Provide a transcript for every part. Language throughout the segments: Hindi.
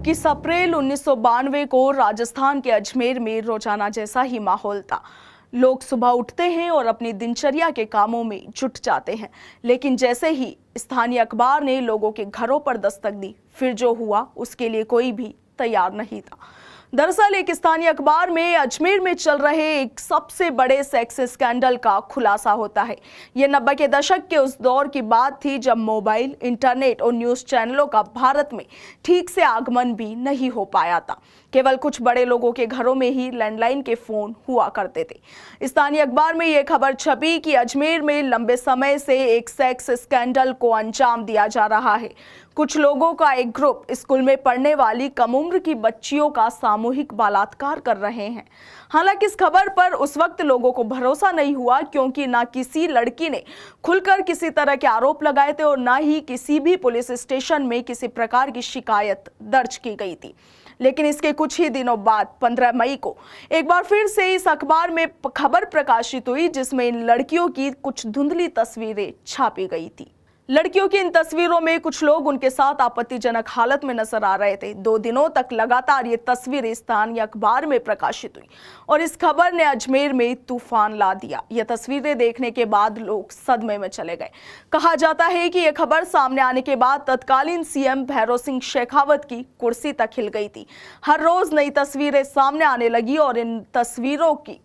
21 अप्रैल 1992 को राजस्थान के अजमेर में रोजाना जैसा ही माहौल था। लोग सुबह उठते हैं और अपनी दिनचर्या के कामों में जुट जाते हैं, लेकिन जैसे ही स्थानीय अखबार ने लोगों के घरों पर दस्तक दी, फिर जो हुआ उसके लिए कोई भी तैयार नहीं था। दरअसल एक स्थानीय अखबार में अजमेर में चल रहे एक सबसे बड़े सेक्स स्कैंडल का खुलासा होता है। ये 90 के दशक के उस दौर की बात थी जब मोबाइल, इंटरनेट और न्यूज चैनलों का भारत में ठीक से आगमन भी नहीं हो पाया था। केवल कुछ बड़े लोगों के घरों में ही लैंडलाइन के फोन हुआ करते थे। स्थानीय अखबार में यह खबर छपी कि अजमेर में लंबे समय से एक सेक्स स्कैंडल को अंजाम दिया जा रहा है। कुछ लोगों का एक ग्रुप स्कूल में पढ़ने वाली कम उम्र की बच्चियों का सामूहिक बलात्कार कर रहे हैं। हालांकि इस खबर पर उस वक्त लोगों को भरोसा नहीं हुआ, क्योंकि ना किसी लड़की ने खुलकर किसी तरह के आरोप लगाए थे और ना ही किसी भी पुलिस स्टेशन में किसी प्रकार की शिकायत दर्ज की गई थी। लेकिन इसके कुछ ही दिनों बाद 15 मई को एक बार फिर से इस अखबार में खबर प्रकाशित हुई, जिसमें इन लड़कियों की कुछ धुंधली तस्वीरें छापी गई थी। लड़कियों की इन तस्वीरों में कुछ लोग उनके साथ आपत्तिजनक हालत में नजर आ रहे थे। 2 दिनों तक लगातार ये तस्वीरें स्थानीय अखबार में प्रकाशित हुई और इस खबर ने अजमेर में तूफान ला दिया। ये तस्वीरें देखने के बाद लोग सदमे में चले गए। कहा जाता है कि यह खबर सामने आने के बाद तत्कालीन सीएम भैरों सिंह शेखावत की कुर्सी तक हिल गई थी। हर रोज नई तस्वीरें सामने आने लगी और इन तस्वीरों की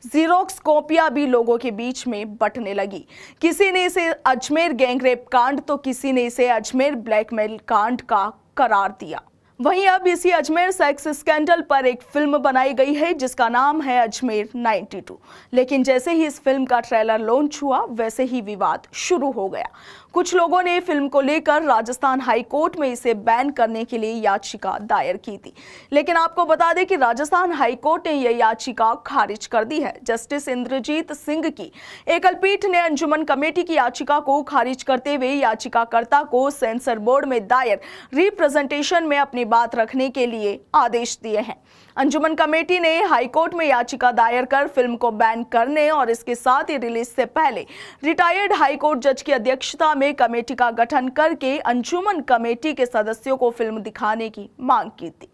जीरोक्स कॉपियां भी लोगों के बीच में बंटने लगी। किसी ने इसे अजमेर गैंगरेप कांड तो किसी ने इसे अजमेर ब्लैकमेल कांड का करार दिया। वहीं अब इसी अजमेर सेक्स स्कैंडल पर एक फिल्म बनाई गई है जिसका नाम है अजमेर 92। लेकिन जैसे ही इस फिल्म का ट्रेलर लॉन्च हुआ, वैसे ही विवाद शुरू हो गया। कुछ लोगों ने फिल्म को लेकर राजस्थान हाई कोर्ट में इसे बैन करने के लिए याचिका दायर की थी, लेकिन आपको बता दें कि राजस्थान हाई कोर्ट ने यह याचिका खारिज कर दी है। जस्टिस इंद्रजीत सिंह की एकल पीठ ने अंजुमन कमेटी की याचिका को खारिज करते हुए याचिकाकर्ता को सेंसर बोर्ड में दायर रिप्रेजेंटेशन में अपनी बात रखने के लिए आदेश दिए हैं। अंजुमन कमेटी ने हाईकोर्ट में याचिका दायर कर फिल्म को बैन करने और इसके साथ ही रिलीज से पहले रिटायर्ड हाईकोर्ट जज की अध्यक्षता में कमेटी का गठन करके अंजुमन कमेटी के सदस्यों को फिल्म दिखाने की मांग की थी।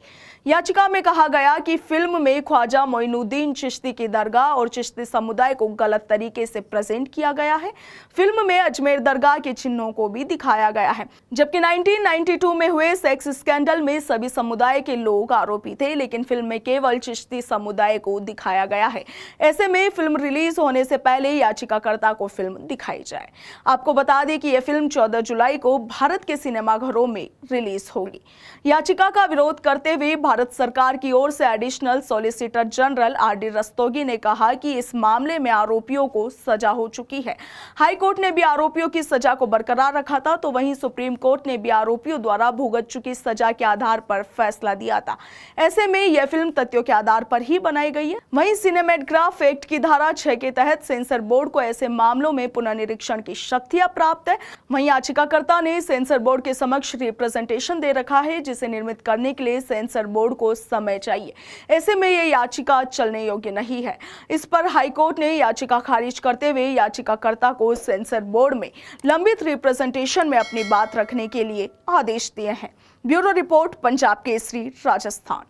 याचिका में कहा गया कि फिल्म में ख्वाजा मोइनुद्दीन चिश्ती की दरगाह और चिश्ती समुदाय को गलत तरीके से प्रेजेंट किया गया है। फिल्म में अजमेर दरगाह के चिन्हों को भी दिखाया गया है, जबकि 1992 में हुए सेक्स स्कैंडल में सभी समुदाय के लोग आरोपी थे, लेकिन फिल्म में केवल चिश्ती समुदाय को दिखाया गया है। ऐसे में फिल्म रिलीज होने से पहले याचिकाकर्ता को फिल्म दिखाई जाए। आपको बता दें कि यह फिल्म 14 जुलाई को भारत के सिनेमाघरों में रिलीज होगी। याचिका का विरोध करते हुए भारत सरकार की ओर से additional solicitor general RD. Rastogi ने कहा कि इस मामले में आरोपियों को सजा हो चुकी है। हाई कोर्ट ने भी आरोपियों की सजा को बरकरार रखा था, तो वहीं सुप्रीम कोर्ट ने भी आरोपियों द्वारा भुगत चुकी सजा के आधार पर फैसला दिया था। ऐसे में यह फिल्म तथ्यों के आधार पर ही बनाई गई है। वहीं सिनेमेटोग्राफ एक्ट की धारा 6 के तहत सेंसर बोर्ड को ऐसे मामलों में पुनर्निरीक्षण की शक्तियां प्राप्त है। वहीं याचिकाकर्ता ने सेंसर बोर्ड के समक्ष रिप्रेजेंटेशन दे रखा है, जिसे निर्मित करने के लिए सेंसर बोर्ड को समय चाहिए। ऐसे में यह याचिका चलने योग्य नहीं है। इस पर हाईकोर्ट ने याचिका खारिज करते हुए याचिकाकर्ता को सेंसर बोर्ड में लंबित रिप्रेजेंटेशन में अपनी बात रखने के लिए आदेश दिए हैं। Bureau report, Punjab Kesari, Rajasthan.